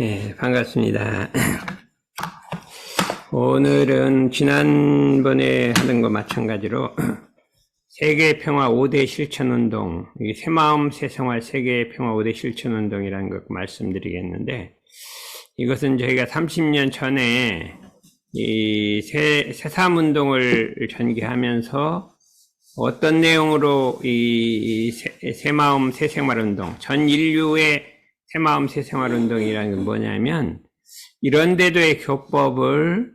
예, 반갑습니다. 오늘은 지난번에 하던 것 마찬가지로 세계평화 5대 실천운동, 새마음 새생활 세계평화 5대 실천운동이라는 것 말씀드리겠는데, 이것은 저희가 30년 전에 이 새삼운동을 전개하면서 어떤 내용으로 이 새마음 새생활운동, 전 인류의 새마음 새생활운동이라는 건 뭐냐면, 이런 데도의 교법을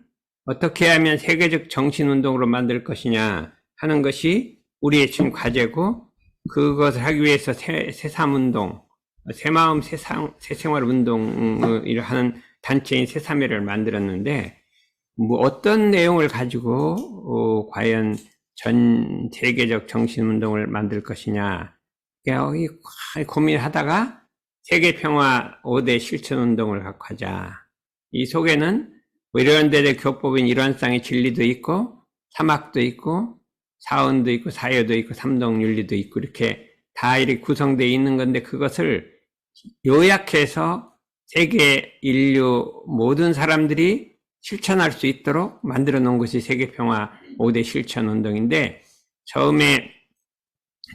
어떻게 하면 세계적 정신운동으로 만들 것이냐 하는 것이 우리의 지금 과제고, 그것을 하기 위해서 새삼운동, 새마음 새생활운동을 하는 단체인 새삼회를 만들었는데, 뭐 어떤 내용을 가지고 과연 전 세계적 정신운동을 만들 것이냐 고민하다가 세계평화 5대 실천운동을 갖고 하자. 이 속에는 뭐 이런 데의 교법인 일원상의 진리도 있고, 사막도 있고, 사언도 있고, 사여도 있고, 삼동윤리도 있고, 이렇게 다 이렇게 구성되어 있는 건데, 그것을 요약해서 세계 인류 모든 사람들이 실천할 수 있도록 만들어 놓은 것이 세계평화 5대 실천운동인데, 처음에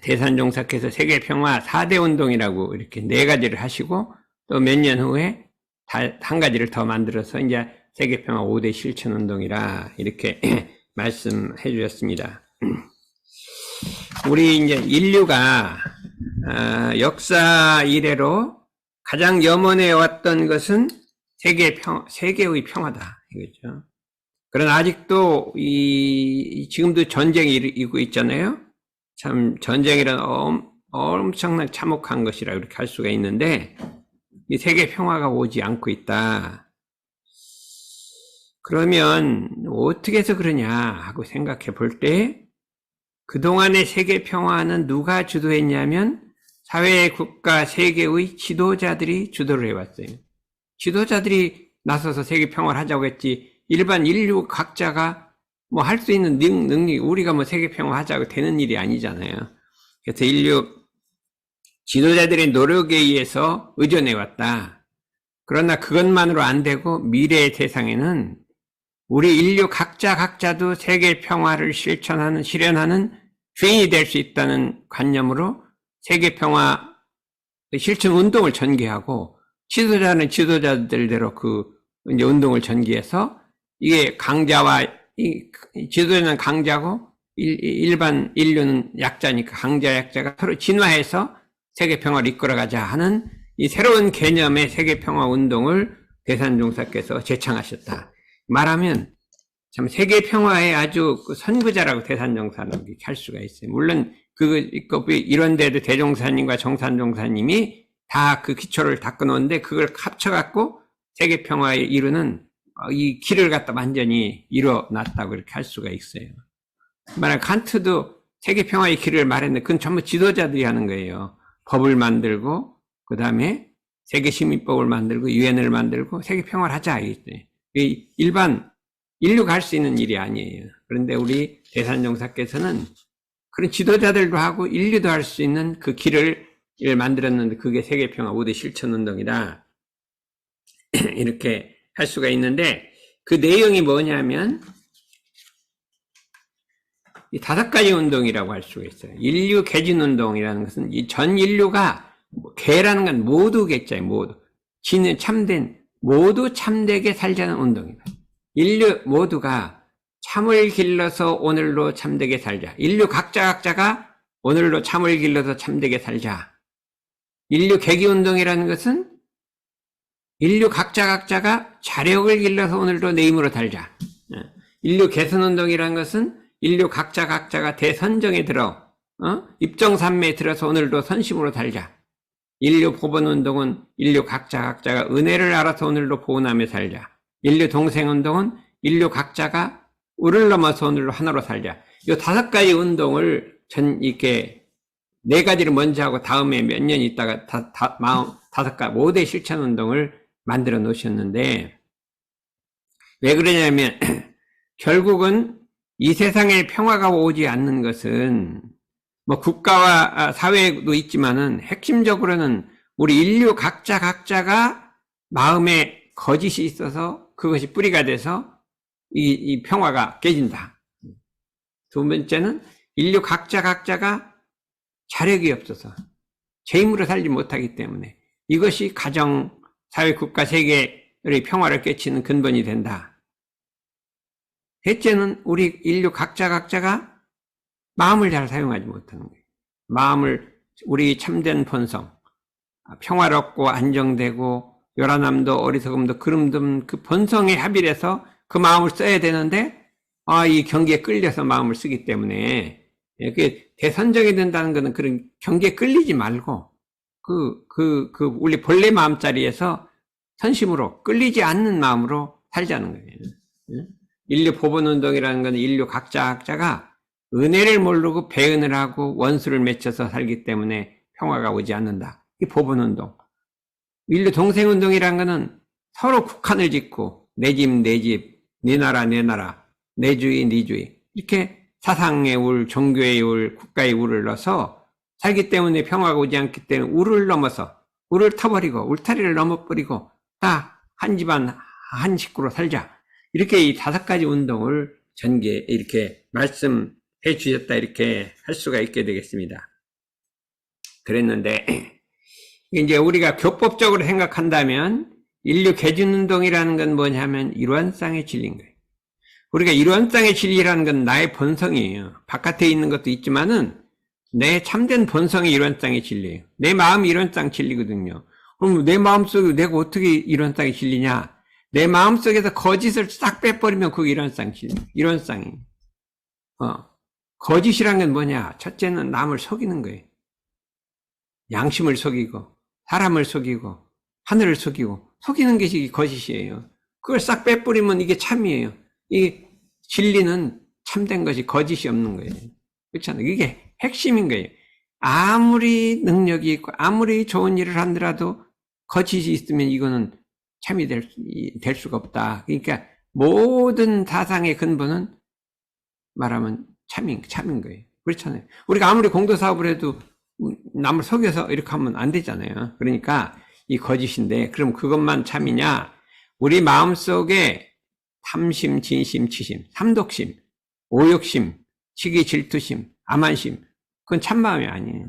대산종사께서 세계평화 4대 운동이라고 이렇게 4가지를 하시고, 또 몇 년 후에 한 가지를 더 만들어서 이제 세계평화 5대 실천운동이라 이렇게 말씀해 주셨습니다. 우리 이제 인류가 역사 이래로 가장 염원해 왔던 것은 세계의 평화다, 이거죠. 그러나 아직도 지금도 전쟁이 일고 있잖아요. 참 전쟁이란 엄청난 참혹한 것이라 그렇게 할 수가 있는데, 이 세계 평화가 오지 않고 있다. 그러면 어떻게 해서 그러냐 하고 생각해 볼 때, 그동안의 세계 평화는 누가 주도했냐면 사회, 국가, 세계의 지도자들이 주도를 해왔어요. 지도자들이 나서서 세계 평화를 하자고 했지, 일반 인류 각자가 뭐 할 수 있는 능力, 우리가 뭐 세계 평화 하자고 되는 일이 아니잖아요. 그래서 인류 지도자들의 노력에 의해서 의존해 왔다. 그러나 그것만으로 안 되고, 미래의 세상에는 우리 인류 각자도 세계 평화를 실현하는 주인이 될 수 있다는 관념으로 세계 평화 실천 운동을 전개하고, 지도자는 지도자들대로 그 이제 운동을 전개해서, 이게 지도자는 강자고 일반 인류는 약자니까 강자 약자가 서로 진화해서 세계 평화를 이끌어가자 하는 이 새로운 개념의 세계 평화 운동을 대산종사께서 제창하셨다. 말하면 참 세계 평화의 아주 선구자라고 대산종사는 할 수가 있어요. 물론 이런 데도 대종사님과 정산종사님이 다 그 기초를 닦아놓은데, 그걸 합쳐갖고 세계 평화에 이루는 이 길을 갖다 완전히 이뤄놨다고 이렇게 할 수가 있어요. 만약 칸트도 세계 평화의 길을 말했는데, 그건 전부 지도자들이 하는 거예요. 법을 만들고, 그 다음에 세계 시민법을 만들고, 유엔을 만들고, 세계 평화를 하자. 일반 인류가 할 수 있는 일이 아니에요. 그런데 우리 대산종사께서는 그런 지도자들도 하고 인류도 할 수 있는 그 길을 만들었는데, 그게 세계 평화 5대 실천운동이다, 이렇게 할 수가 있는데, 그 내용이 뭐냐면 이 5가지 운동이라고 할 수가 있어요. 인류 개진 운동이라는 것은 이 전 인류가, 개라는 건 모두 개자예요. 모두 모두 참되게 살자는 운동이다. 인류 모두가 참을 길러서 오늘로 참되게 살자. 인류 각자가 오늘로 참을 길러서 참되게 살자. 인류 개기 운동이라는 것은 인류 각자가 자력을 길러서 오늘도 내 힘으로 살자. 인류 개선운동이라는 것은 인류 각자가 대선정에 들어 입정산매에 들어서 오늘도 선심으로 살자. 인류 보건운동은 인류 각자가 은혜를 알아서 오늘도 보온하며 살자. 인류 동생운동은 인류 각자가 을을 넘어서 오늘도 하나로 살자. 이 5가지 운동을 이렇게 4가지를 먼저 하고 다음에 몇 년 있다가 5가지 5대 실천운동을 만들어 놓으셨는데, 왜 그러냐면 결국은 이 세상에 평화가 오지 않는 것은 뭐 국가와 사회도 있지만은 핵심적으로는 우리 인류 각자가 마음에 거짓이 있어서 그것이 뿌리가 돼서 이 평화가 깨진다. 두 번째는 인류 각자가 자력이 없어서 제 힘으로 살지 못하기 때문에 이것이 가정, 사회, 국가, 세계의 평화를 깨치는 근본이 된다. 셋째는 우리 인류 각자가 마음을 잘 사용하지 못하는 거예요. 마음을 우리 참된 본성, 평화롭고 안정되고 요란함도 어리석음도 그름도 그 본성에 합일해서 그 마음을 써야 되는데 이 경기에 끌려서 마음을 쓰기 때문에 그게 대선정이 된다는 것은 그런 경기에 끌리지 말고 우리 본래 마음자리에서 선심으로 끌리지 않는 마음으로 살자는 거예요. 인류 보본운동이라는 건 인류 각자가 은혜를 모르고 배은을 하고 원수를 맺혀서 살기 때문에 평화가 오지 않는다. 이 보본운동. 인류 동생운동이라는 것은 서로 국한을 짓고 내 집, 네 나라, 내 주의, 네 주의 이렇게 사상의 울, 종교의 울, 국가의 울을 넣어서 살기 때문에 평화가 오지 않기 때문에 울을 넘어서 울을 터버리고 울타리를 넘어버리고 다 한 집안 한 식구로 살자. 이렇게 이 5가지 운동을 전개 이렇게 말씀해 주셨다 이렇게 할 수가 있게 되겠습니다. 그랬는데 이제 우리가 교법적으로 생각한다면 인류 개진운동이라는 건 뭐냐면 일원상의 진리인 거예요. 우리가 일원상의 진리라는 건 나의 본성이에요. 바깥에 있는 것도 있지만은 내 참된 본성이 일원상의 진리예요. 내 마음이 일원상 진리거든요. 그럼 내 마음속에 내가 어떻게 일원상의 진리냐? 내 마음속에서 거짓을 싹 빼버리면 그게 일원상 진리, 일원상이에요. 거짓이란 건 뭐냐? 첫째는 남을 속이는 거예요. 양심을 속이고 사람을 속이고 하늘을 속이는 것이 거짓이에요. 그걸 싹 빼버리면 이게 참이에요. 이 진리는 참된 것이 거짓이 없는 거예요. 그렇잖아요. 이게 핵심인 거예요. 아무리 능력이 있고 아무리 좋은 일을 하더라도 거짓이 있으면 이거는 참이 될 수가 없다. 그러니까 모든 사상의 근본은 말하면 참인 거예요. 그렇잖아요. 우리가 아무리 공도사업을 해도 남을 속여서 이렇게 하면 안 되잖아요. 그러니까 이 거짓인데 그럼 그것만 참이냐? 우리 마음속에 탐심, 진심, 치심, 삼독심, 오욕심, 시기, 질투심, 암한심 그건 참마음이 아니에요.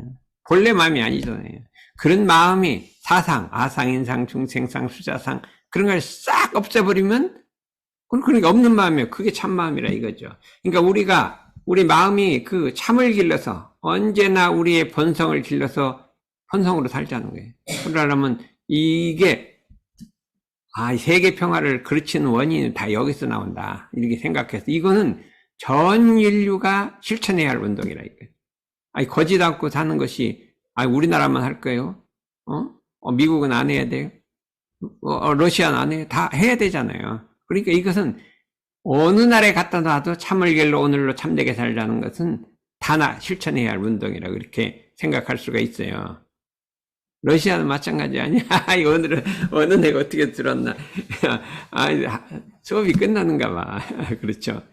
본래 마음이 아니잖아요. 그런 마음이 사상, 아상, 인상, 중생상, 수자상 그런 걸 싹 없애버리면 그러니까 없는 마음이에요. 그게 참마음이라 이거죠. 그러니까 우리 마음이 그 참을 길러서 언제나 우리의 본성을 길러서 본성으로 살자는 거예요. 그러려면 이게 세계 평화를 그르치는 원인은 다 여기서 나온다. 이렇게 생각해서 이거는 전 인류가 실천해야 할 운동이라 이거예요. 거짓 않고 사는 것이 우리나라만 할 거예요. 미국은 안 해야 돼요. 러시아는 안 해요. 다 해야 되잖아요. 그러니까 이것은 어느 나라에 갖다 놔도 참을 길로 오늘로 참되게 살자는 것은 다 실천해야 할 운동이라고 이렇게 생각할 수가 있어요. 러시아는 마찬가지 아니야? 오늘은 어느 내가 어떻게 들었나? 수업이 끝나는가 봐. 그렇죠.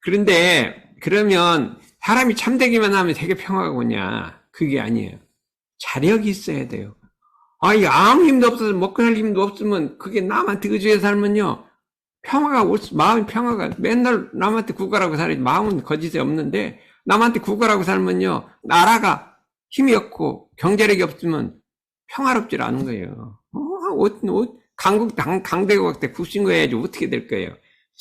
그런데 그러면 사람이 참되기만 하면 세계 평화가 오냐? 그게 아니에요. 자력이 있어야 돼요. 아무 힘도 없어서 먹고 살 힘도 없으면 그게 남한테 의지해 살면요. 마음이 평화가 맨날 남한테 구걸하고 살아야지. 마음은 거짓에 없는데 남한테 구걸하고 살면요. 나라가 힘이 없고 경제력이 없으면 평화롭지 않은 거예요. 강대국 때 국신거 해야지 어떻게 될 거예요.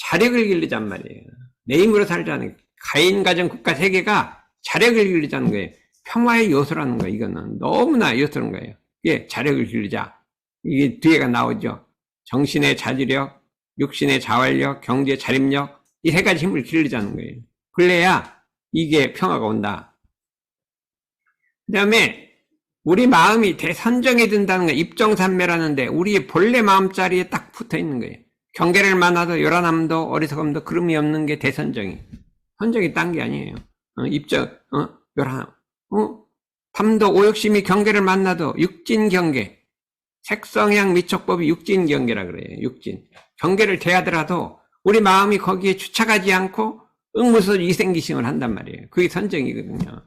자력을 기르잔 말이에요. 내 힘으로 살자는 가인 가정 국가 세계가 자력을 기르자는 거예요. 평화의 요소라는 거예요. 이거는 너무나 요소인 거예요. 예, 자력을 기르자. 이게 뒤에가 나오죠. 정신의 자주력, 육신의 자활력, 경제의 자립력 이 3가지 힘을 기르자는 거예요. 그래야 이게 평화가 온다. 그 다음에 우리 마음이 대선정이 든다는 거 입정산매라는데 우리의 본래 마음자리에 딱 붙어있는 거예요. 경계를 만나도 요란함도 어리석음도 그름이 없는 게 대선정이. 선정이 딴 게 아니에요. 요란함. 탐도 오욕심이 경계를 만나도 육진경계. 색성향 미촉법이 육진경계라 그래요. 육진. 경계를 대하더라도 우리 마음이 거기에 주착하지 않고 응무서 이생기심을 한단 말이에요. 그게 선정이거든요.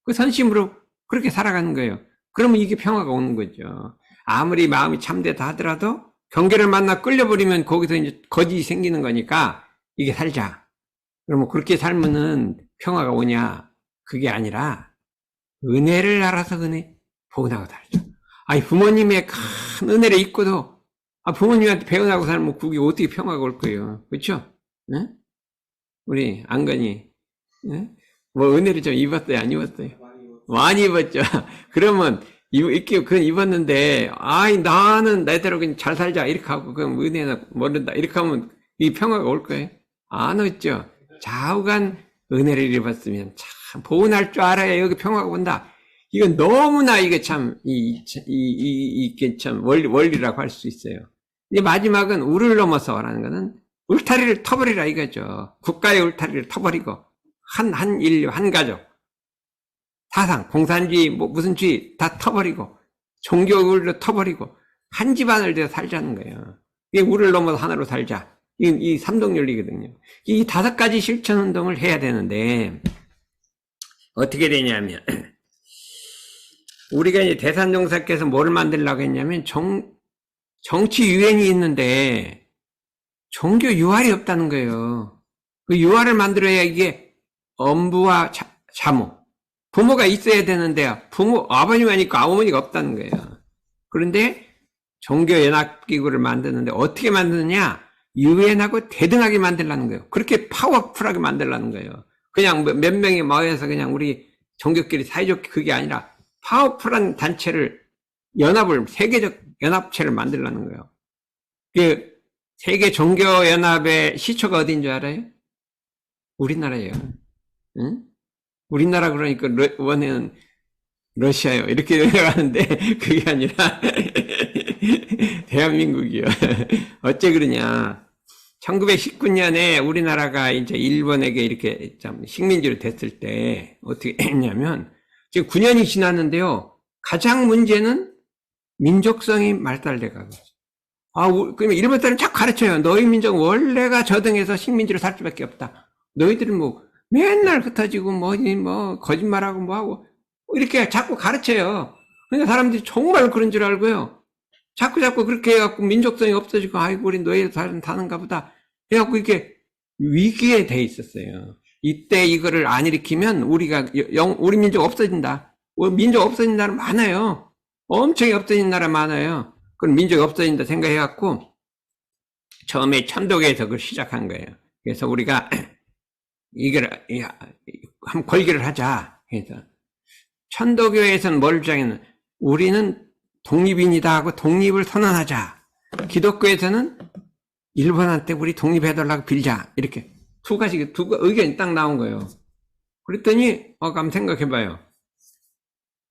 그 선심으로 그렇게 살아가는 거예요. 그러면 이게 평화가 오는 거죠. 아무리 마음이 참되다 하더라도 경계를 만나 끌려버리면 거기서 이제 거짓이 생기는 거니까 이게 살자. 그러면 그렇게 살면은 평화가 오냐? 그게 아니라 은혜를 알아서 은혜 보은하고 살자. 아니 부모님의 큰 은혜를 잊고도 부모님한테 배운하고 살면 그게 어떻게 평화가 올 거예요? 그렇죠? 응? 우리 안건이 응? 뭐 은혜를 좀 입었어요? 안 입었어요? 많이 입었죠. 그러면 이렇게 그건 입었는데 나는 나대로 그냥 잘 살자 이렇게 하고 그럼 은혜는 모른다 이렇게 하면 이 평화가 올 거예요? 안 왔죠. 좌우간 은혜를 입었으면 참 보은할 줄 알아야 여기 평화가 온다. 이건 너무나 이게 참 이게 참 원리라고 할 수 있어요. 이제 마지막은 우를 넘어서라는 거는 울타리를 터버리라 이거죠. 국가의 울타리를 터버리고 한 인류 한 가족 사상 공산주의 뭐 무슨 주의 다 터버리고 종교를 터버리고 한 집안을 돼서 살자는 거예요. 이게 우를 넘어서 하나로 살자. 이 삼동윤리거든요. 이 5가지 실천 운동을 해야 되는데 어떻게 되냐면 우리가 이제 대산종사께서 뭐를 만들려고 했냐면 정치 유행이 있는데 종교 유활이 없다는 거예요. 그 유활을 만들어야 이게 엄부와 자모 부모가 있어야 되는데 아버지만 있고 어머니가 없다는 거예요. 그런데 종교연합기구를 만드는데 어떻게 만드느냐? 유엔하고 대등하게 만들라는 거예요. 그렇게 파워풀하게 만들라는 거예요. 그냥 몇 명이 모여서 그냥 우리 종교끼리 사이좋게 그게 아니라 파워풀한 단체를 세계적 연합체를 만들라는 거예요. 그 세계 종교연합의 시초가 어딘 줄 알아요? 우리나라예요. 응? 우리나라 그러니까 원래는 러시아요. 이렇게 생각하는데 그게 아니라 대한민국이요. 어째 그러냐? 1919년에 우리나라가 이제 일본에게 이렇게 참 식민지로 됐을 때 어떻게 했냐면 지금 9년이 지났는데요. 가장 문제는 민족성이 말살돼 가고 그러면 일본 사람은 자꾸 가르쳐요. 너희 민족 원래가 저등해서 식민지로 살 수밖에 없다. 너희들은 뭐 맨날 흩어지고 뭐 거짓말하고 뭐하고 이렇게 자꾸 가르쳐요. 그러니까 사람들이 정말 그런 줄 알고요. 자꾸 그렇게 해갖고 민족성이 없어지고 아이고 우리 너희들 다른가 보다 해갖고 이렇게 위기에 돼 있었어요. 이때 이거를 안 일으키면 우리 민족 없어진다. 민족 없어진 나라 많아요. 엄청 없어진 나라 많아요. 그럼 민족이 없어진다 생각해갖고 처음에 천도교에서 그걸 시작한 거예요. 그래서 우리가 이걸 한번 걸기를 하자 해서 천도교에서는 뭘 주장했는 우리는 독립인이다 하고 독립을 선언하자. 기독교에서는 일본한테 우리 독립해달라고 빌자. 이렇게 두 의견이 딱 나온 거예요. 그랬더니 한번 생각해봐요.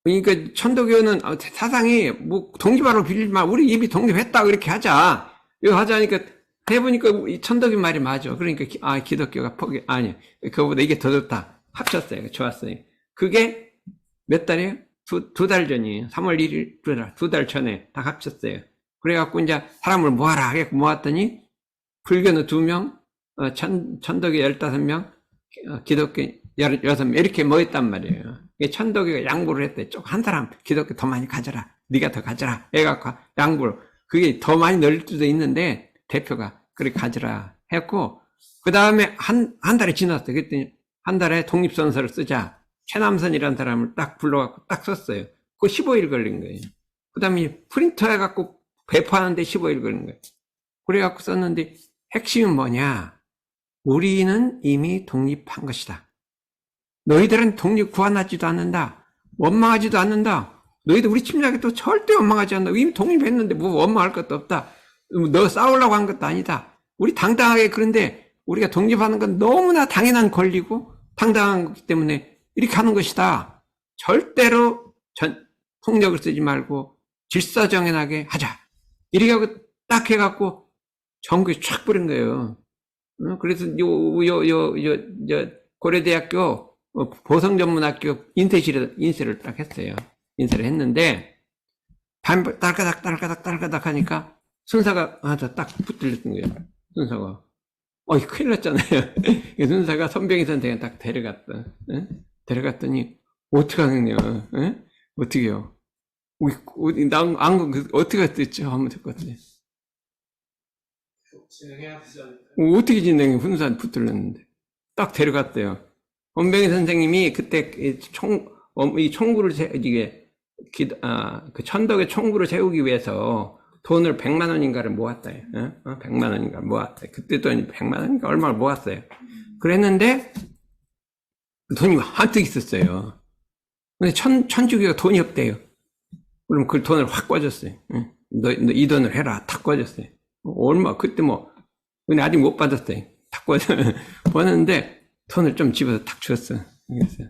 그러니까 천도교는 사상이 뭐 독립하라고 빌리지 마. 우리 이미 독립했다 이렇게 하자. 이거 하자니까 해보니까 천도교 말이 맞아. 그러니까 기독교가 그거보다 이게 더 좋다. 합쳤어요. 좋았어요. 그게 몇 달이에요? 두 달 전이에요. 3월 1일, 2달 전에 다 합쳤어요. 그래갖고 이제 사람을 모아라 하겠고 모았더니 불교는 2명, 천도교 15명, 기독교 16명 이렇게 모였단 말이에요. 천도교가 양보를 했대. 한 사람 기독교 더 많이 가져라. 네가 더 가져라. 해갖고 양보를. 그게 더 많이 늘릴 수도 있는데 대표가 그렇게 가져라 했고 그 다음에 한 달이 지났어요. 그랬더니 한 달에 독립선서를 쓰자. 최남선이라는 사람을 딱 불러갖고 딱 썼어요. 그거 15일 걸린 거예요. 그 다음에 프린터 해갖고 배포하는데 15일 걸린 거예요. 그래갖고 썼는데 핵심은 뭐냐? 우리는 이미 독립한 것이다. 너희들은 독립 구한하지도 않는다. 원망하지도 않는다. 너희들 우리 침략에도 절대 원망하지 않는다. 이미 독립했는데 뭐 원망할 것도 없다. 너 싸우려고 한 것도 아니다. 우리 당당하게 그런데 우리가 독립하는 건 너무나 당연한 권리고 당당한 거기 때문에 이렇게 하는 것이다. 절대로 폭력을 쓰지 말고 질서정연하게 하자. 이렇게 하고 딱 해갖고 전국에 촥 뿌린 거예요. 그래서 고려대학교 보성전문학교 인쇄를 딱 했어요. 인쇄를 했는데 딸까닥 하니까 순사가 딱 붙들렸던 거예요. 순사가 큰일 났잖아요. 순사가 손병희 선생님 딱 데려갔더니 어떡하겠냐. 어떻게요? 어떻게 됐죠? 하면 될 것 같아요. 진행해야 되지 않을까요? 어떻게 진행해? 훈산 붙들렸는데. 딱 데려갔대요. 원병희 선생님이 그때 이 총구를 그 천덕의 총구를 세우기 위해서 돈을 100만 원인가를 모았다요. 100만 원인가 모았다. 그때 돈이 100만 원인가 얼마를 모았어요. 그랬는데 돈이 한뜩 있었어요. 근데 천주교가 돈이 없대요. 그럼 그 돈을 확 꿔줬어요. 너 이 돈을 해라. 탁 꿔줬어요. 얼마 그때 근데 아직 못 받았어요. 탁 꿔줘. 보냈는데 돈을 좀 집어서 탁 줬어. 그랬어요.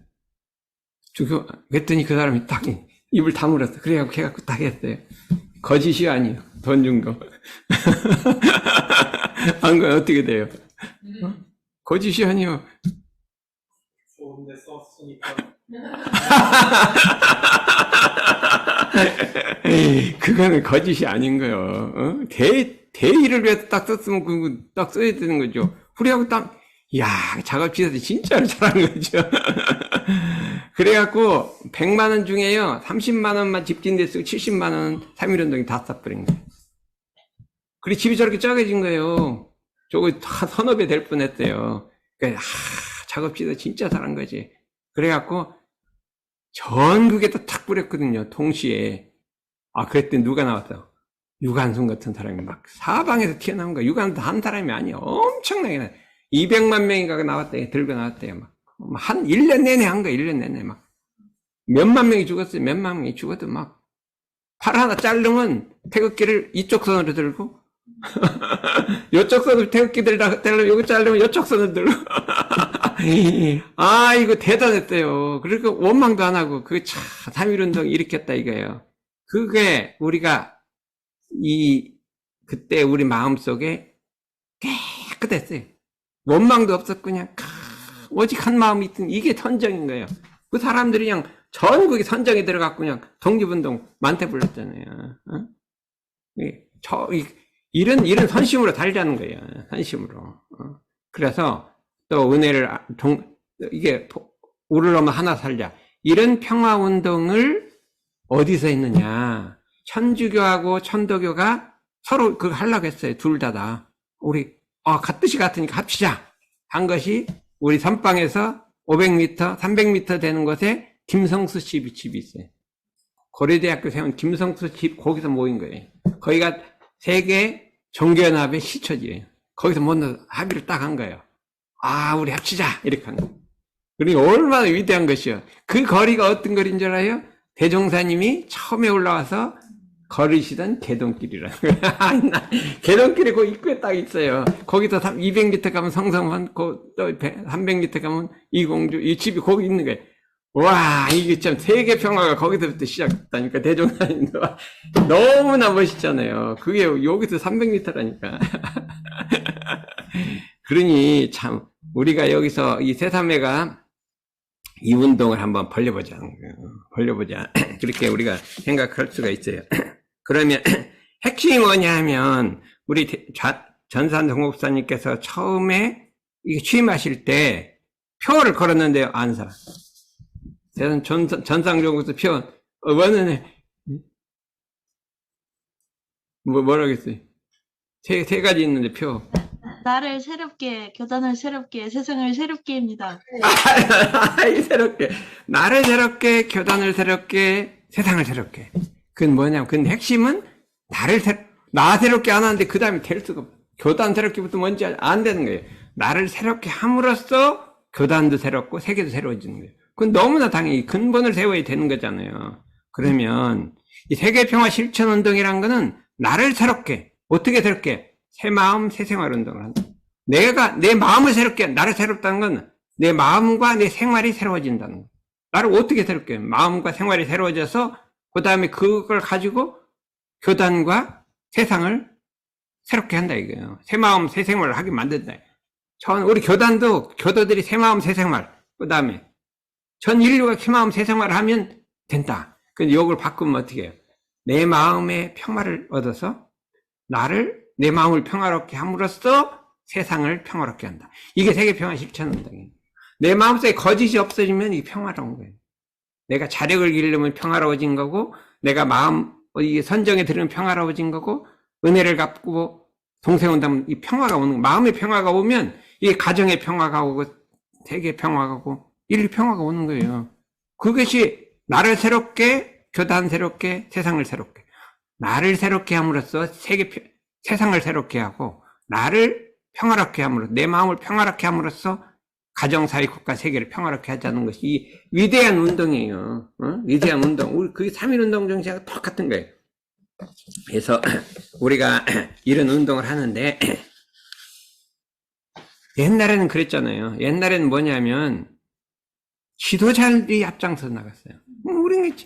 그랬더니 그 사람이 딱 입을 다물었어. 그래갖고 걔가 딱 했어요. 거짓이 아니에요. 돈 준 거. 안 그러면 어떻게 돼요? 거짓이 아니에요. 좋은데 썼으니까. 그거는 거짓이 아닌 거예요. 대의를 위해서 딱 썼으면 그거 딱 써야 되는 거죠. 우리하고 딱, 작업실에서 진짜로 잘하는 거죠. 그래갖고 100만 원 중에요 30만 원만 집진대 쓰고 70만 원 3.1운동이 다 싹버린 거예요. 그래 집이 저렇게 작아진 거예요. 저거 다 서너 배 될 뻔했대요. 그러니까 작업실에서 진짜 잘한 거지. 그래갖고 전국에 탁 뿌렸거든요. 동시에. 그랬더니 누가 나왔어? 유관순 같은 사람이 막 사방에서 튀어나온 거야. 유관순 한 사람이 아니야. 엄청나게 나. 200만 명인가가 나왔대요. 들고 나왔대요. 막. 한 1년 내내 한 거야. 1년 내내 막. 몇만 명이 죽었어요. 몇만 명이 죽어도 막. 팔 하나 자르면 태극기를 이쪽 손으로 들고 이쪽 손으로 태극기 들려면 여기 자르면 이쪽 손으로 들고 이거 대단했대요. 그러니까 원망도 안 하고 그 참 3.1운동 일으켰다 이거예요. 그게 우리가 그때 우리 마음속에 깨끗했어요. 원망도 없었고 그냥 오직 한 마음이 있던 이게 선정인 거예요. 그 사람들이 그냥 전국에 선정에 들어갔고 그냥 독립운동 많대 불렀잖아요. 이런 선심으로 달자는 거예요. 선심으로. 그래서 또 은혜를 이게 우르르면 하나 살자. 이런 평화운동을 어디서 했느냐? 천주교하고 천도교가 서로 그거 하려고 했어요. 둘 다. 우리 뜻이 같으니까 합치자 한 것이 우리 선방에서 500m, 300m 되는 곳에 김성수 집이 있어요. 고려대학교 세운 김성수 집 거기서 모인 거예요. 거기가 세계 종교연합의 시초지예요. 거기서 모여서 합의를 딱 한 거예요. 우리 합치자 이렇게 한 거예요. 그러니까 얼마나 위대한 것이요. 그 거리가 어떤 거리인 줄 알아요? 대종사님이 처음에 올라와서 걸으시던 개동길이라는 거예요. 개동길이 그 입구에 딱 있어요. 거기서 200m 가면 성성원, 또 300m 가면 이공주, 이 집이 거기 있는 거예요. 와, 이게 참 세계 평화가 거기서부터 시작됐다니까. 대종사님도 너무나 멋있잖아요. 그게 여기서 300m라니까. 그러니 참 우리가 여기서 이 새삼회가 이 운동을 한번 벌려보자. 그렇게 우리가 생각할 수가 있어요. 그러면 핵심이 뭐냐 하면 우리 전산 동목사님께서 처음에 이게 취임하실 때 표를 걸었는데요. 안사. 전상종국서 표 원은 뭐라고 했어요? 세 가지 있는데 표. 나를 새롭게, 교단을 새롭게, 세상을 새롭게입니다. 새롭게. 나를 새롭게, 교단을 새롭게, 세상을 새롭게. 그건 뭐냐면, 근데 핵심은 나 새롭게 안 하는데 그 다음에 될 수가 없어. 교단 새롭게부터 뭔지 안 되는 거예요. 나를 새롭게 함으로써 교단도 새롭고 세계도 새로워지는 거예요. 그건 너무나 당연히 근본을 세워야 되는 거잖아요. 그러면 이 세계평화 실천운동이란 거는 나를 새롭게, 어떻게 새롭게? 새 마음, 새 생활 운동을 한다. 내 마음을 새롭게, 나를 새롭다는 건 내 마음과 내 생활이 새로워진다는 거예요. 나를 어떻게 새롭게 해요? 마음과 생활이 새로워져서 그 다음에 그걸 가지고 교단과 세상을 새롭게 한다 이거예요. 새 마음, 새 생활을 하게 만든다. 우리 교단도 교도들이 새 마음, 새 생활, 그 다음에 전 인류가 새 마음, 새 생활을 하면 된다. 근데 이걸 바꾸면 어떻게 해요? 내 마음의 평화를 얻어서 내 마음을 평화롭게 함으로써 세상을 평화롭게 한다. 이게 세계평화 실천운동이에요. 내 마음속에 거짓이 없어지면 이게 평화로운 거예요. 내가 자력을 기르면 평화로워진 거고, 내가 마음, 선정에 들으면 평화로워진 거고, 은혜를 갚고 동생운동, 이 평화가 오는 거예요. 마음의 평화가 오면, 이 가정의 평화가 오고, 세계 평화가 오고, 인류 평화가 오는 거예요. 그것이 나를 새롭게, 교단 새롭게, 세상을 새롭게. 나를 새롭게 함으로써 세상을 새롭게 하고, 나를 평화롭게 함으로써, 내 마음을 평화롭게 함으로써, 가정, 사회, 국가, 세계를 평화롭게 하자는 것이 이 위대한 운동이에요. 위대한 운동. 우리 그게 3.1운동 정신하고 똑같은 거예요. 그래서 우리가 이런 운동을 하는데, 옛날에는 그랬잖아요. 옛날에는 뭐냐면, 지도자들이 앞장서 나갔어요. 우리는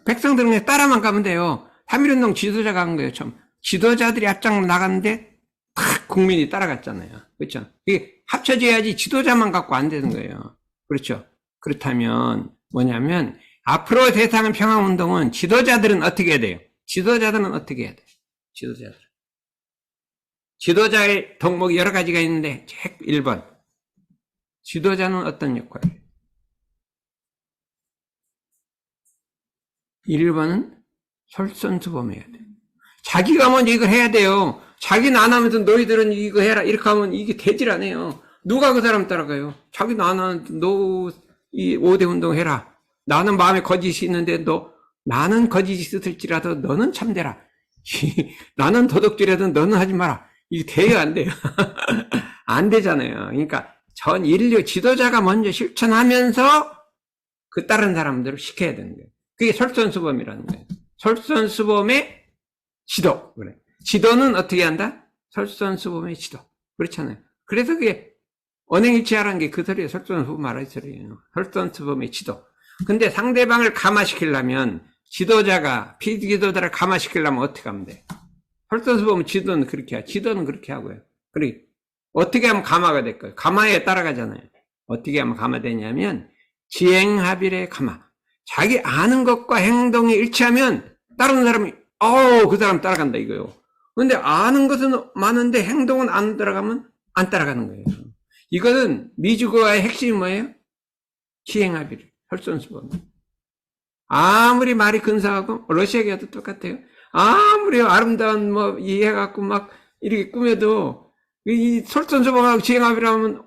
백성들은 그냥 따라만 가면 돼요. 3.1운동 지도자가 한 거예요. 참. 지도자들이 앞장 나갔는데, 탁 국민이 따라갔잖아요. 그렇죠? 이게 합쳐져야지 지도자만 갖고 안 되는 거예요. 그렇죠? 그렇다면 뭐냐면 앞으로 세상은 평화운동은 지도자들은 어떻게 해야 돼요? 지도자들은 어떻게 해야 돼요? 지도자의 덕목이 여러 가지가 있는데 1번 지도자는 어떤 역할이에요? 1번은 솔선수범해야 돼요. 자기가 먼저 이걸 해야 돼요. 자기는 안 하면서 너희들은 이거 해라 이렇게 하면 이게 되질 않아요. 누가 그 사람 따라가요? 자기는 안 하는데 너 이 5대 운동 해라. 나는 마음에 거짓이 있는데 나는 거짓이 있을지라도 너는 참되라. 나는 도둑질해도 너는 하지 마라. 이게 돼요, 안 돼요? 안 되잖아요. 그러니까 전 인류 지도자가 먼저 실천하면서 그 다른 사람들을 시켜야 되는 거예요. 그게 솔선수범이라는 거예요. 솔선수범의 지도. 그래. 지도는 어떻게 한다? 솔선수범의 지도. 그렇잖아요. 그래서 그게 언행일치하라는 게 그 소리예요. 솔선수범 말할 소리예요. 솔선수범의 지도. 근데 상대방을 감화시키려면 지도자가 피지도자를 감화시키려면 어떻게 하면 돼? 솔선수범은 지도는 그렇게 하고 지도는 그렇게 하고요. 그리고 어떻게 하면 감화가 될까요? 감화에 따라가잖아요. 어떻게 하면 감화되냐면 지행합일의 감화. 자기 아는 것과 행동이 일치하면 다른 사람이 그 사람 따라간다 이거요. 근데 아는 것은 많은데 행동은 안 따라가면 안 따라가는 거예요. 이거는 미주거의 핵심이 뭐예요? 지행합일, 솔선수범. 아무리 말이 근사하고 러시아계도 똑같아요. 아무리 아름다운 이해갖고 막 이렇게 꾸며도 이 솔선수범하고 지행합일하면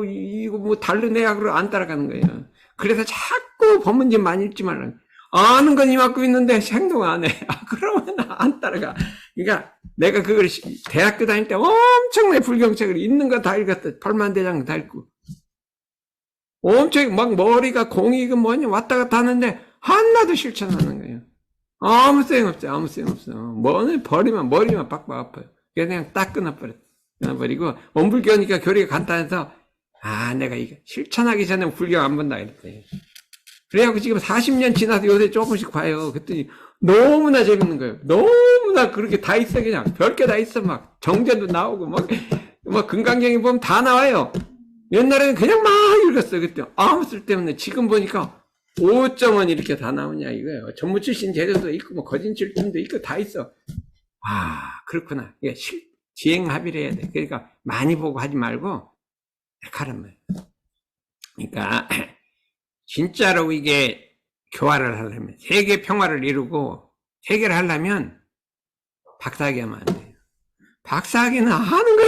이거 다른 애하고 안 따라가는 거예요. 그래서 자꾸 법문집 많이 읽지 말라는 거예요. 아는 건 이만큼 있는데 행동 안 해. 그러면 안 따라가. 그러니까 내가 그걸 대학교 다닐 때 엄청나게 불경책을 있는 거 다 읽었어. 팔만대장 다 읽고. 엄청 막 머리가 공이 뭐냐 왔다 갔다 하는데 하나도 실천하는 거예요. 아무 소용없어요. 아무 소용없어요. 뭐는 머리만 빡빡 아파요. 그냥 딱 끊어버리고 원불교니까 교리가 간단해서 내가 이거 실천하기 전에 불경 안 본다 이랬대. 그래갖고 지금 40년 지나서 요새 조금씩 봐요. 그랬더니 너무나 재밌는 거예요. 너무나 그렇게 다 있어 그냥 별게 다 있어 막 정제도 나오고 막 금강경에 보면 다 나와요. 옛날에는 그냥 막 읽었어요. 그때 아무 쓸데없네. 지금 보니까 5점은 이렇게 다 나오냐 이거예요. 전무 출신 제도도 있고 거진 출신도 있고 다 있어. 그렇구나. 이게 지행합의를 해야 돼. 그러니까 많이 보고 하지 말고 가란 말이에요. 그러니까 진짜로 이게 교화를 하려면 세계 평화를 이루고 세계를 하려면 박사학위 하면 안 돼요. 박사학위는 하는 거야.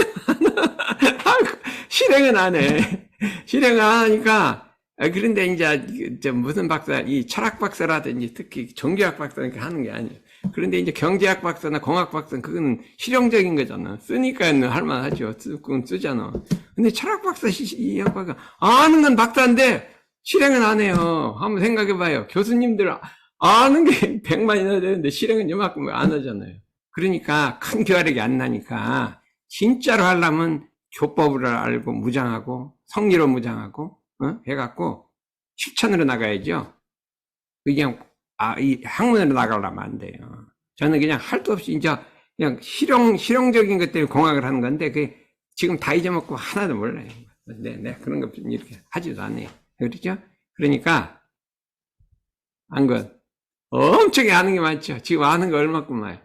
실행은 안 해. 실행을 안 하니까 그런데 이제 무슨 박사, 이 철학 박사라든지 특히 종교학 박사니까 하는 게 아니에요. 그런데 이제 경제학 박사나 공학 박사는 그거는 실용적인 거잖아. 쓰니까 할만하죠. 그건 쓰잖아. 근데 철학 박사 이 양반가 아는 건 박사인데 실행은 안 해요. 한번 생각해봐요. 교수님들 아는 게 100만이나 되는데 실행은 이만큼 안 하잖아요. 그러니까 큰 교활력이 안 나니까 진짜로 하려면 교법을 알고 무장하고 성리로 무장하고 해갖고 실천으로 나가야죠. 그냥 이 학문으로 나가려면 안 돼요. 저는 그냥 할 수 없이 이제 그냥 실용적인 것 때문에 공학을 하는 건데 그게 지금 다 잊어먹고 하나도 몰라요. 네, 그런 거 이렇게 하지도 않아요. 그렇죠? 그러니까 엄청 아는 게 많죠. 지금 아는 거 얼마큼 많아요.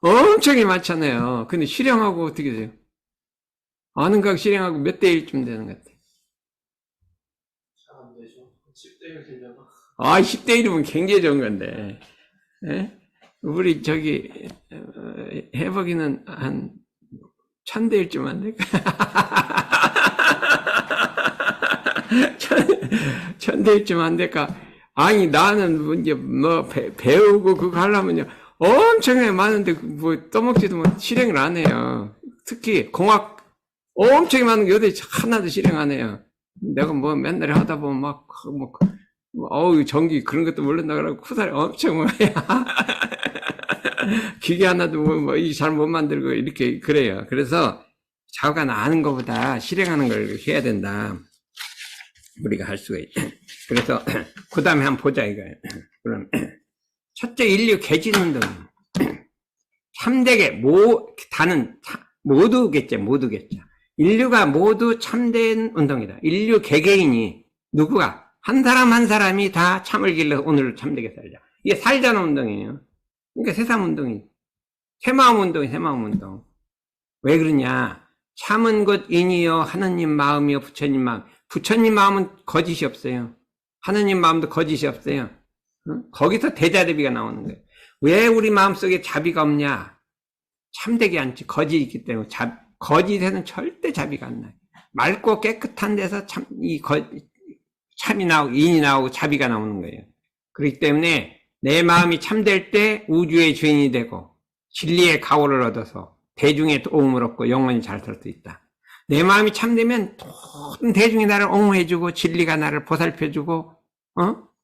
엄청 많잖아요. 근데 실행하고 어떻게 돼요? 아는 거 실행하고 몇 대 1쯤 되는 것 같아요. 잘 안 되죠. 10대1 되려나? 10대 1이면 굉장히 좋은 건데. 예? 우리 해보기는 한 천대일쯤 안 될까? 천대일쯤 안 될까? 아니, 나는 이제 뭐 배우고 그거 하려면요. 엄청나게 많은데 뭐 떠먹지도 못 실행을 안 해요. 특히 공학 엄청 많은 게 어디 하나도 실행 안 해요. 내가 뭐 맨날 하다 보면 막, 어우, 전기 그런 것도 모른다 그러고 쿠사리 엄청 뭐야. 기계 하나도 잘 못 만들고 이렇게 그래요. 그래서 자기가 아는 것보다 실행하는 걸 해야 된다. 우리가 할 수가 있죠. 그래서 그 다음에 한번 보자 이거예요. 그럼 첫째 인류 개진운동. 참되게 다는 모두겠죠. 인류가 모두 참된 운동이다. 인류 개개인이 누구가 한 사람 한 사람이 다 참을 길러 오늘 참되게 살자. 이게 살자는 운동이에요. 그러니까 새삼운동이 새마음 운동. 왜 그러냐? 참은 것 인이요 하느님 마음이요 부처님 마음. 부처님 마음은 거짓이 없어요. 하느님 마음도 거짓이 없어요. 거기서 대자대비가 나오는 거예요. 왜 우리 마음속에 자비가 없냐? 참되게 않지. 거짓이 있기 때문에 거짓에는 절대 자비가 안 나요. 맑고 깨끗한 데서 참이 나오고 인이 나오고 자비가 나오는 거예요. 그렇기 때문에 내 마음이 참될 때 우주의 주인이 되고 진리의 가호를 얻어서 대중의 도움을 얻고 영원히 잘 살 수 있다. 내 마음이 참되면 모든 대중이 나를 옹호해주고 진리가 나를 보살펴주고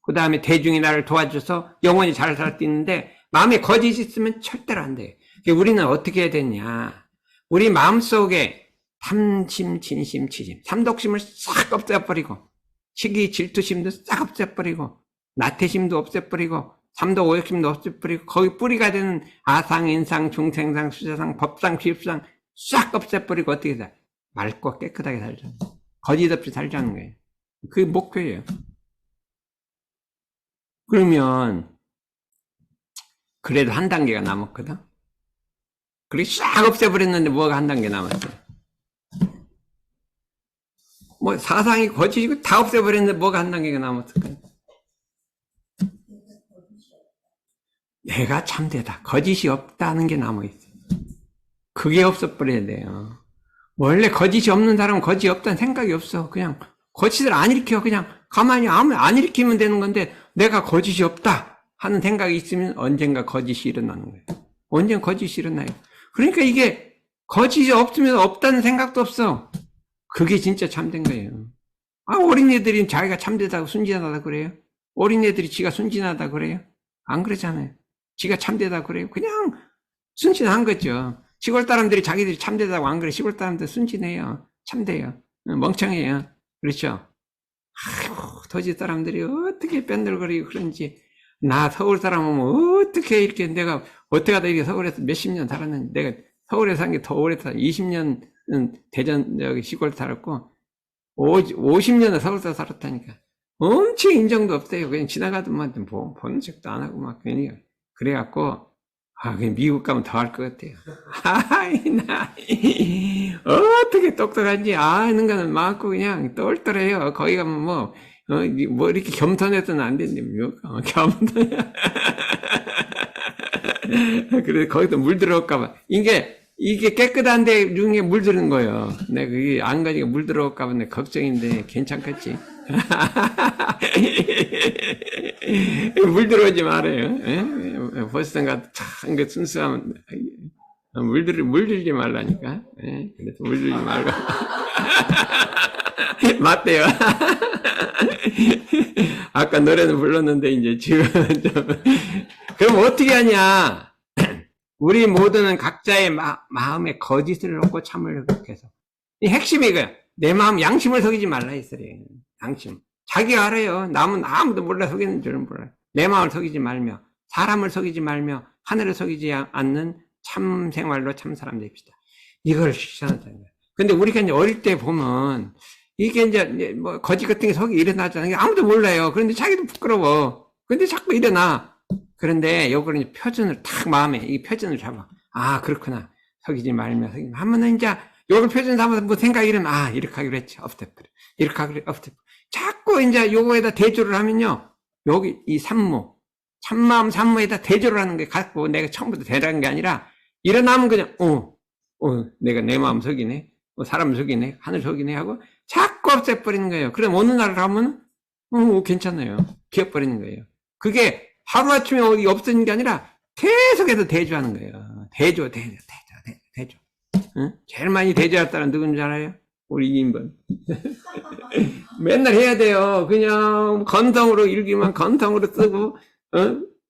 그 다음에 대중이 나를 도와줘서 영원히 잘 살 수 있는데 마음에 거짓이 있으면 절대로 안 돼요. 우리는 어떻게 해야 되냐? 우리 마음속에 탐심, 진심, 치심, 삼독심을 싹 없애버리고 시기, 질투심도 싹 없애버리고 나태심도 없애버리고 삼도 오욕심도 없애버리고 거기 뿌리가 되는 아상, 인상, 중생상, 수자상, 법상, 비법상 싹 없애버리고 어떻게 살아? 맑고 깨끗하게 살자. 거짓 없이 살자는 거예요. 그게 목표예요. 그러면 그래도 한 단계가 남았거든. 그렇게 싹 없애버렸는데 뭐가 한 단계 남았어요. 뭐 사상이 거짓이고 다 없애버렸는데 뭐가 한 단계가 남았을까요? 내가 참되다. 거짓이 없다는 게 남아있어요. 그게 없어버려야 돼요. 원래 거짓이 없는 사람은 거짓이 없다는 생각이 없어. 그냥 거짓을 안 일으켜. 그냥 가만히 안 일으키면 되는 건데 내가 거짓이 없다 하는 생각이 있으면 언젠가 거짓이 일어나는 거예요. 언젠가 거짓이 일어나요. 그러니까 이게 거짓이 없으면 없다는 생각도 없어. 그게 진짜 참된 거예요. 어린애들이 자기가 참되다고 순진하다 그래요? 어린애들이 지가 순진하다 그래요? 안 그러잖아요. 지가 참되다 그래요? 그냥 순진한 거죠. 시골 사람들이 자기들이 참되다고 안 그래. 시골 사람들 순진해요. 참돼요. 멍청해요. 그렇죠? 아이고, 도시 사람들이 어떻게 뺀들거리고 그런지. 나 서울 사람 오면 어떻게 이렇게 내가 어떻게 하다 이렇게 서울에서 몇십 년 살았는지. 내가 서울에 산 게 더 오래 살았어. 20년은 대전 여기 시골 살았고 50년은 서울서 살았다니까. 엄청 인정도 없어요. 그냥 지나가더만 보는 척도 안 하고 막 괜히 그래갖고 그냥 미국 가면 더 할 것 같아요. 어떻게 똑똑한지 아는 거는 많고 그냥 똘똘해요. 거기 가면 뭐 이렇게 겸손해서는 안 된대, 미국 가면. 겸손. 그래서 거기도 물 들어올까봐. 이게 깨끗한 데 중에 물 들은 거예요. 내가 그게 안 가니까 물 들어올까봐 내 걱정인데 괜찮겠지? 물 들어오지 말아요. 버스가 참 순수하면 물 들지 말라니까. 그래서 물 들지 말고 맞대요. 아까 노래는 불렀는데 이제 지금 그럼 어떻게 하냐? 우리 모두는 각자의 마음에 거짓을 놓고 참을 회복해서 이 핵심이 이거야. 내 마음 양심을 속이지 말라 했어요. 양심. 자기가 알아요. 남은 아무도 몰라 속이는 줄은 몰라요. 내 마음을 속이지 말며 사람을 속이지 말며 하늘을 속이지 않는 참 생활로 참 사람 됩시다. 이걸 실천하자는 거예요. 근데 우리가 이제 어릴 때 보면 이게 이제 뭐 거짓 같은 게 속이 일어나잖아요. 아무도 몰라요. 그런데 자기도 부끄러워. 근데 자꾸 일어나. 그런데 요거는 이제 표준을 딱 마음에 이 표준을 잡아. 그렇구나. 속이지 말며 하면은 이제 요걸 표준 삼아서 뭐 생각이 일어나. 이렇게 하기로 했지. 없애버려. 이렇게 하기로 없애버려. 자꾸 이제 요거에다 대조를 하면요. 여기 이 삼무, 참마음 삼무에다 대조를 하는 게 갖고 내가 처음부터 대라는 게 아니라 일어나면 그냥 내가 내 마음 속이네. 사람 속이네. 하늘 속이네 하고 자꾸 없애버리는 거예요. 그럼 어느 날 가면, 괜찮아요. 기어버리는 거예요. 그게 하루아침에 없어지는 게 아니라 계속해서 대조하는 거예요. 대조. 응? 제일 많이 대조할 사람 누군지 알아요? 우리 이인번. 맨날 해야 돼요. 그냥 건성으로 일기만 건성으로 쓰고,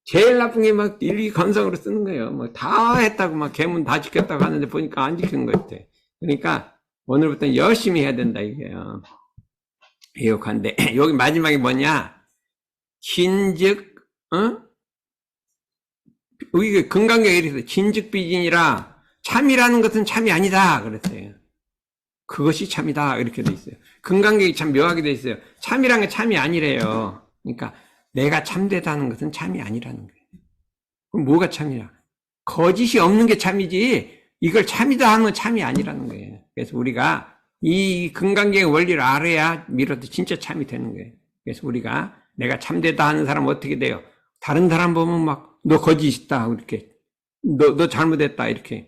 제일 나쁜 게 막 일기 건성으로 쓰는 거예요. 뭐 다 했다고 막 계문 다 지켰다고 하는데 보니까 안 지키는 것 같아. 그러니까 오늘부터 열심히 해야 된다 이게요. 유혹한데 여기 마지막에 뭐냐? 진즉, 이게 금강경에 이래서 진즉비진이라 참이라는 것은 참이 아니다 그랬어요. 그것이 참이다 이렇게 돼 있어요. 금강경이 참 묘하게 돼 있어요. 참이란 게 참이 아니래요. 그러니까 내가 참되다는 것은 참이 아니라는 거예요. 그럼 뭐가 참이야? 거짓이 없는 게 참이지 이걸 참이다 하는 건 참이 아니라는 거예요. 그래서 우리가 이 금강경의 원리를 알아야 밀어도 진짜 참이 되는 거예요. 그래서 우리가 내가 참되다 하는 사람은 어떻게 돼요? 다른 사람 보면 막 너 거짓이다 하고 이렇게 너 잘못했다 이렇게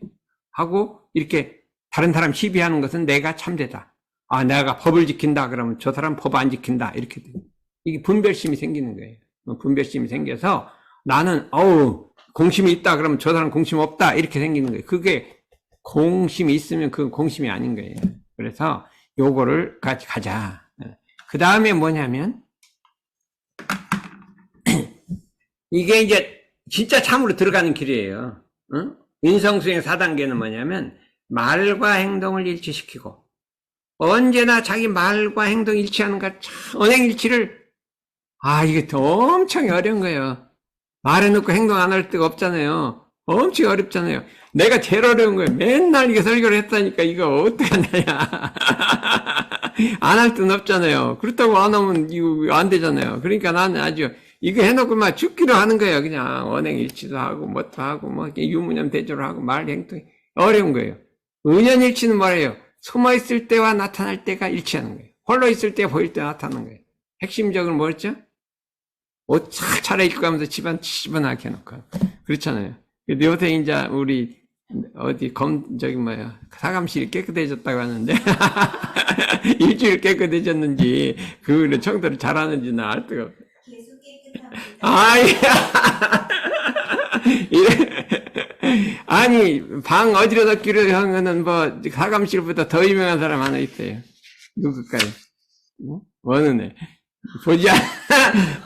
하고 이렇게 다른 사람 시비하는 것은 내가 참되다. 아, 내가 법을 지킨다 그러면 저 사람 법 안 지킨다 이렇게 돼요. 이게 분별심이 생기는 거예요. 분별심이 생겨서 나는 공심이 있다 그러면 저 사람 공심 없다 이렇게 생기는 거예요. 그게 공심이 있으면 그건 공심이 아닌 거예요. 그래서 요거를 같이 가자. 그 다음에 뭐냐면 이게 이제 진짜 참으로 들어가는 길이에요. 인성수행 4단계는 뭐냐면 말과 행동을 일치시키고 언제나 자기 말과 행동 일치하는가 언행일치를 이게 엄청 어려운 거예요. 말해놓고 행동 안 할 데가 없잖아요. 엄청 어렵잖아요. 내가 제일 어려운 거예요. 맨날 이거 설교를 했다니까 이거 어떻게 하냐. 안 할 데는 없잖아요. 그렇다고 안 하면 이거 안 되잖아요. 그러니까 나는 아주 이거 해놓고 막 죽기로 하는 거예요. 그냥 언행일치도 하고 뭣도 하고 뭐 유무념 대조를 하고 말 행동이 어려운 거예요. 은연일치는 뭐예요? 숨어있을 때와 나타날 때가 일치하는 거예요. 홀로 있을 때 보일 때 나타나는 거예요. 핵심적으로 뭐였죠? 옷 잘 차려입고 하면서 집안 집어넣게 해놓고. 그렇잖아요. 요새 이제 우리 사감실이 깨끗해졌다고 하는데 일주일 깨끗해졌는지 그걸 청소를 잘하는지는 알 수가 없어요. 계속 깨끗합니다. 아니 방 어디로 넣기로 하면은 뭐 사감실보다 더 유명한 사람 하나 있어요. 누굴까요? 어느 애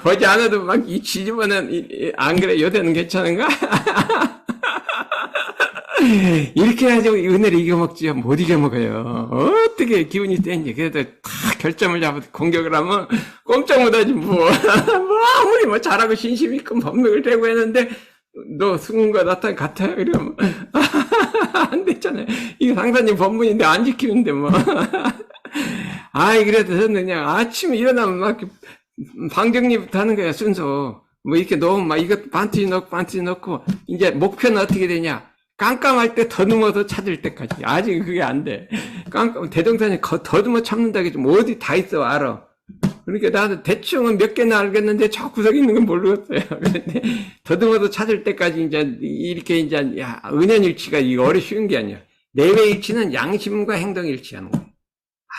보지 않아도 막 이 뒤집어는 안 그래? 요새는 괜찮은가? 이렇게 해가지고 은혜를 이겨먹지 못 이겨먹어요. 어떻게 기운이 센지. 그래도 다 결점을 잡아서 공격을 하면 꼼짝 못하지 뭐 아무리 뭐 잘하고 신심 있고 법맥을 대고 했는데 너 승훈과 나타 같아요? 이러면 안 됐잖아요. 이거 상사님 법문인데 안 지키는데 뭐. 그래도 저는 그냥 아침에 일어나면 막 방정리부터 하는 거야, 순서. 뭐 이렇게 너무 막 이것 반드시 넣고 이제 목표는 어떻게 되냐? 깜깜할 때 더듬어서 찾을 때까지. 아직 그게 안 돼. 대동산이 더듬어 참는다 게 좀 어디 다 있어, 알아. 그러니까 나도 대충은 몇 개나 알겠는데 저 구석에 있는 건 모르겠어요. 그런데 더듬어서 찾을 때까지 이제 이렇게 이제 은연일치가 이거 쉬운 게 아니야. 내외일치는 양심과 행동 일치하는 거예요.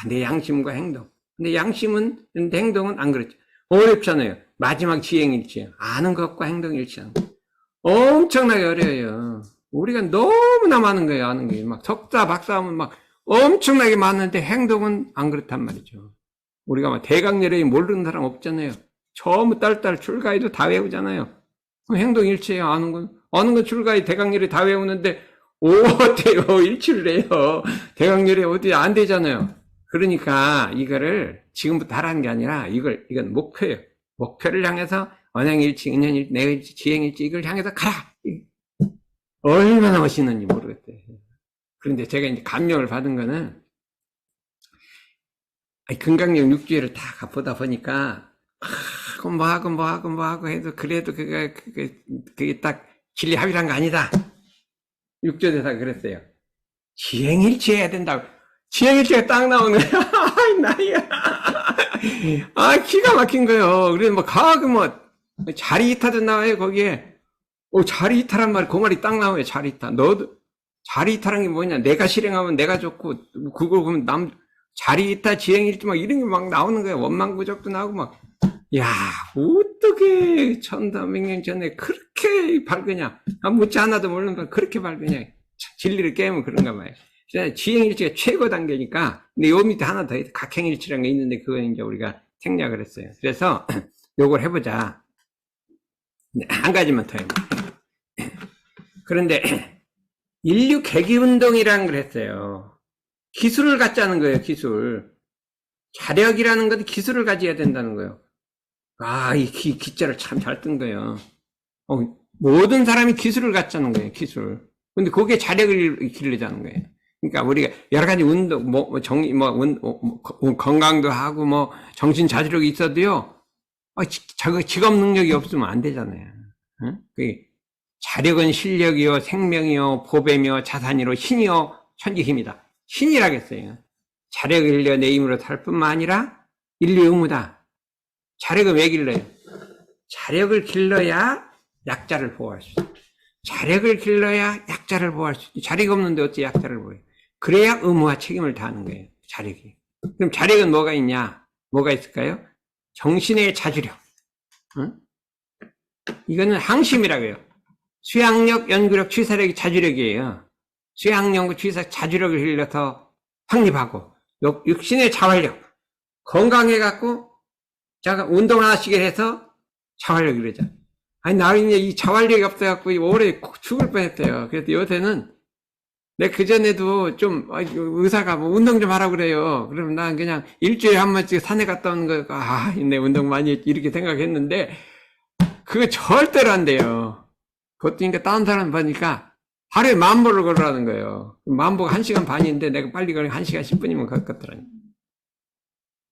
내 양심과 행동. 근데 양심은, 근데 행동은 안 그렇죠. 어렵잖아요. 마지막 지행일치. 아는 것과 행동 일치하는 거예요. 엄청나게 어려워요. 우리가 너무나 많은 거예요, 아는 게. 막 석사, 박사 하면 막 엄청나게 많은데 행동은 안 그렇단 말이죠. 우리가 막 대강렬에 모르는 사람 없잖아요. 처음 딸 출가해도 다 외우잖아요. 그럼 행동 일치해요, 아는 건. 아는 건 출가해 대강렬에 다 외우는데, 어때요? 일치를 해요. 대강렬에 어디 안 되잖아요. 그러니까 이거를 지금부터 하라는 게 아니라 이건 목표예요. 목표를 향해서 언행일치, 은연일치, 내일치, 지행일치 이걸 향해서 가라. 얼마나 멋있는지 모르겠어요. 그런데 제가 이제 감명을 받은 거는 금강경 6주일을 다 보다 보니까 뭐하고 해도 그래도 그게 딱 진리 합의란 거 아니다. 6조대사가 그랬어요. 지행일치 해야 된다고. 지행일치가 딱 나오는 거야. 나이야. 기가 막힌 거예요. 그래서 자리 이탈도 나와요, 거기에. 자리 이탈한 말, 그 말이 딱 나와요, 자리 이탈. 너도, 자리이탈한 게 뭐냐? 내가 실행하면 내가 좋고, 그걸 보면 자리이탈, 지행일치 막 이런 게 막 나오는 거야. 원망부적도 나오고 막. 야, 어떻게 1300년 전에 그렇게 밝으냐? 묻지 않아도 모르는 건 그렇게 밝으냐? 진리를 깨우면 그런가 봐요. 지행일치가 최고 단계니까, 근데 요 밑에 하나 더, 각행일치라는 게 있는데, 그건 이제 우리가 생략을 했어요. 그래서, 요걸 해보자. 한 가지만 더 해보자. 그런데, 인류 계기운동이라는 걸 했어요. 기술을 갖자는 거예요, 기술. 자력이라는 것도 기술을 가져야 된다는 거예요. 아, 이 기자를 참 잘 뜬 거예요. 모든 사람이 기술을 갖자는 거예요, 기술. 근데 그게 자력을 기르자는 거예요. 그러니까 우리가 여러 가지 운동, 건강도 하고, 정신 자주력이 있어도요, 직업 능력이 없으면 안 되잖아요. 응? 자력은 실력이요, 생명이요, 보배며, 자산이로 신이요, 천지 힘이다. 신이라겠어요. 자력을 길러 내 힘으로 살 뿐만 아니라 인류 의무다. 자력은 왜 길러요? 자력을 길러야 약자를 보호할 수 있어요. 자력을 길러야 약자를 보호할 수 있어요. 자력이 없는데 어떻게 약자를 보호해요? 그래야 의무와 책임을 다하는 거예요. 자력이. 그럼 자력은 뭐가 있냐? 뭐가 있을까요? 정신의 자주력. 응? 이거는 항심이라고 해요. 수양력, 연구력, 취사력이 자주력이에요. 수양력, 취사, 자주력을 길러서 확립하고, 육신의 자활력. 건강해갖고, 자가 운동 하나씩 해서 자활력을 이러자. 아니, 나는 이 자활력이 없어갖고, 오래 죽을 뻔했어요. 그래서 요새는, 내가 그전에도 좀, 의사가 운동 좀 하라고 그래요. 그러면 난 그냥 일주일에 한 번씩 산에 갔다 오는 거, 내 운동 많이 했지, 이렇게 생각했는데, 그거 절대로 안 돼요. 그것도 그러니까 다른 사람 보니까 하루에 10,000보를 걸으라는 거예요. 10,000보가 1시간 반인데 내가 빨리 걸으면 1시간 10분이면 걷겠더라니.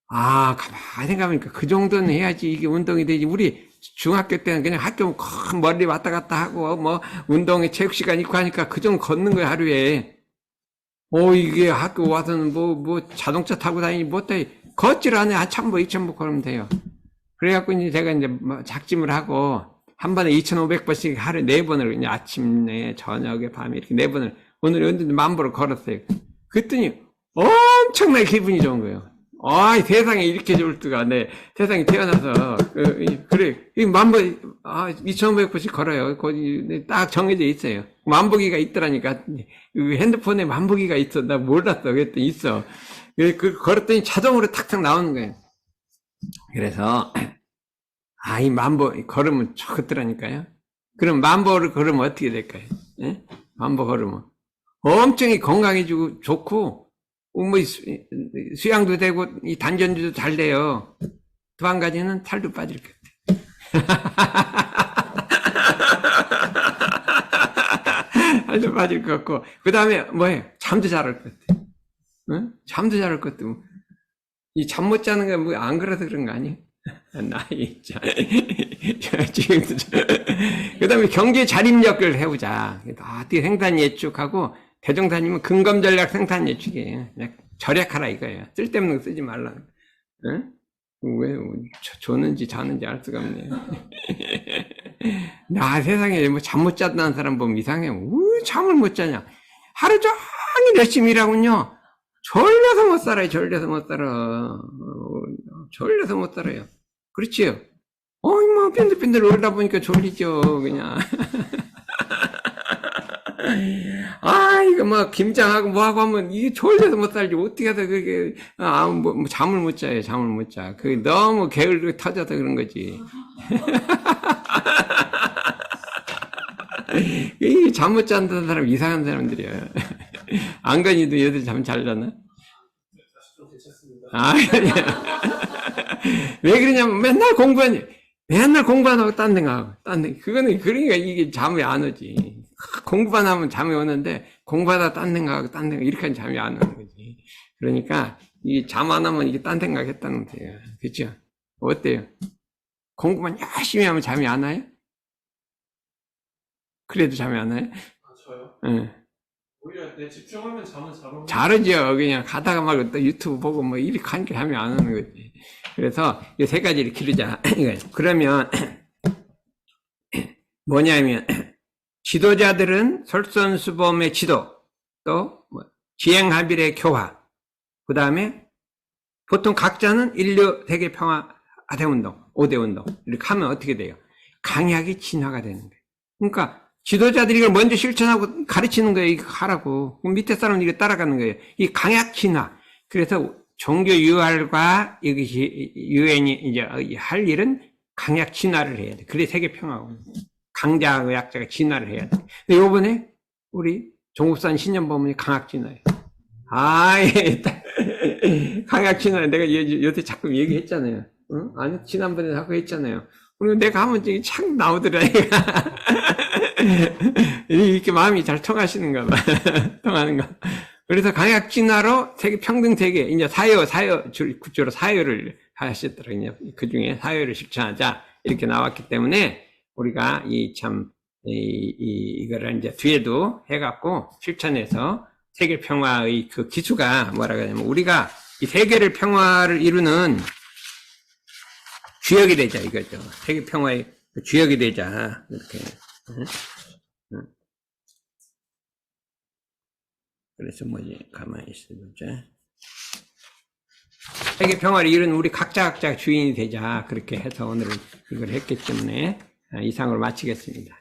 가만히 생각해보니까 그 정도는 해야지 이게 운동이 되지. 우리 중학교 때는 그냥 학교 멀리 왔다 갔다 하고, 운동에 체육시간 있고 하니까 그 정도 걷는 거야, 하루에. 이게 학교 와서는 자동차 타고 다니니 걷질 않아요. 1,000보, 2,000보 걸으면 돼요. 그래갖고 이제 제가 이제 작심을 하고, 한 번에 2,500번씩 하루에 4번을, 그냥 아침에, 저녁에, 밤에 이렇게 4번을, 오늘 10,000보를 걸었어요. 그랬더니 엄청나게 기분이 좋은 거예요. 세상에 이렇게 좋을 수가, 세상에 태어나서, 그래, 이 10,000보, 2,500번씩 걸어요. 거기 딱 정해져 있어요. 만보기가 있더라니까. 핸드폰에 만보기가 있어. 나 몰랐어. 그랬더니 있어. 걸었더니 자동으로 탁탁 나오는 거예요. 그래서, 이 10,000보 걸으면 좋더라니까요. 그럼 10,000보를 걸으면 어떻게 될까요? 예? 10,000보 걸으면. 엄청 건강해지고 좋고, 수양도 되고, 이 단전도 잘 돼요. 또 한 가지는 살도 빠질 것 같아요. 살도 빠질 것 같고, 그 다음에 잠도 잘 올 것 같아요. 응? 잠도 잘 올 것 같고, 이 잠 못 자는 건 안 그래서 그런 거 아니에요? 나이, 지금도. 그 다음에 경제 자립력을 해보자. 어떻게 생산 예측하고, 대종사님은 근검전략 생산 예측이에요. 절약하라 이거예요. 쓸데없는 거 쓰지 말라. 응? 왜, 줬는지 자는지 알 수가 없네요. 세상에 잠 못 자는 사람 보면 이상해. 왜 잠을 못 자냐? 하루 종일 열심히 일하군요. 졸려서 못 살아요. 졸려서 못 살아. 졸려서 못 살아요. 그렇지요? 빈들빈들 울다 보니까 졸리죠, 그냥. 이거 김장하고 뭐하고 하면 이게 졸려서 못 살지. 어떻게 해서 그게, 잠을 못 자요, 잠을 못 자. 그게 너무 게을르게 터져서 그런 거지. 이 잠 못 잔다는 사람 이상한 사람들이야. 안건이도 얘들 잠 잘 자나? 좀 괜찮습니다. 왜 그러냐면 맨날 공부만 하고 딴 생각하고, 그거는, 그러니까 이게 잠이 안 오지. 공부만 하면 잠이 오는데, 공부하다 딴 생각하고, 이렇게 하면 잠이 안 오는 거지. 그러니까, 이게 잠 안 하면 이게 딴 생각 했다는 거예요. 그쵸? 어때요? 공부만 열심히 하면 잠이 안 와요? 그래도 잠이 안 와요? 저요? 응. 오히려 집중하면 잠은 잘 오는. 잘하죠. 그냥 가다가 막 또 유튜브 보고 이렇게 하니까 잠이 안 오는 거지. 그래서 이 3가지를 기르자. 그러면 뭐냐면 지도자들은 솔선수범의 지도, 또 지행합일의 교화, 그 다음에 보통 각자는 인류 세계 평화 대운동, 5대 운동 이렇게 하면 어떻게 돼요? 강약이 진화가 되는 거예요. 그러니까 지도자들이 이걸 먼저 실천하고 가르치는 거예요. 이거 하라고. 그럼 밑에 사람은 이거 따라가는 거예요. 이 강약 진화. 그래서 종교 유활과 이것이 유엔이 이제 할 일은 강약 진화를 해야 돼. 그래 세계 평화고. 강자하고 약자가 진화를 해야 돼. 근데 요번에 우리 종국산 신년법문이 강약 진화예요. 강약 진화 내가 요새 자꾸 얘기했잖아요. 응? 아니 지난번에 자꾸 했잖아요. 그리고 내가 하면 참 나오더라. 이렇게 마음이 잘 통하시는가 봐. 통하는 거. 그래서 강약 진화로 세계 평등 세계, 이제 사유, 구조로 사유를 하셨더라고요. 그 중에 사유를 실천하자. 이렇게 나왔기 때문에 우리가 이거를 이제 뒤에도 해갖고 실천해서 세계 평화의 그 기수가 뭐라고 하냐면 우리가 이 세계를 평화를 이루는 주역이 되자 이거죠. 세계 평화의 주역이 되자. 이렇게. 그래서 가만히 있어보자. 세계 평화를 이루는 우리 각자 주인이 되자. 그렇게 해서 오늘은 이걸 했기 때문에 이상으로 마치겠습니다.